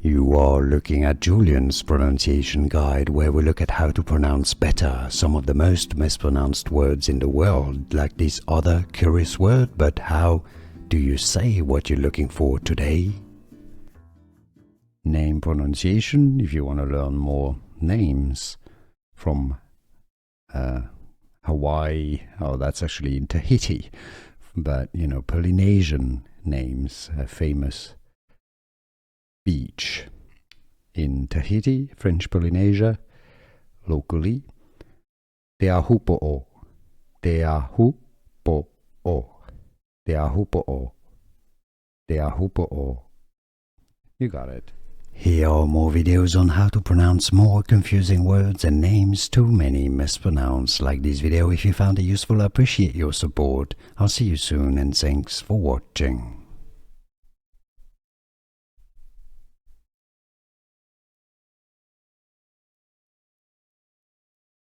You are looking at Julian's pronunciation guide, where we look at how to pronounce better some of the most mispronounced words in the world, like this other curious word. But how do you say what you're looking for today? Name pronunciation, if you want to learn more names from Hawaii, that's actually in Tahiti, but Polynesian names, a famous beach in Tahiti, French Polynesia, locally, Teahupoo, Teahupoo, Teahupoo, Teahupoo. You got it. Here are more videos on how to pronounce more confusing words and names too many mispronounced. Like this video if you found it useful. I appreciate your support. I'll see you soon and thanks for watching.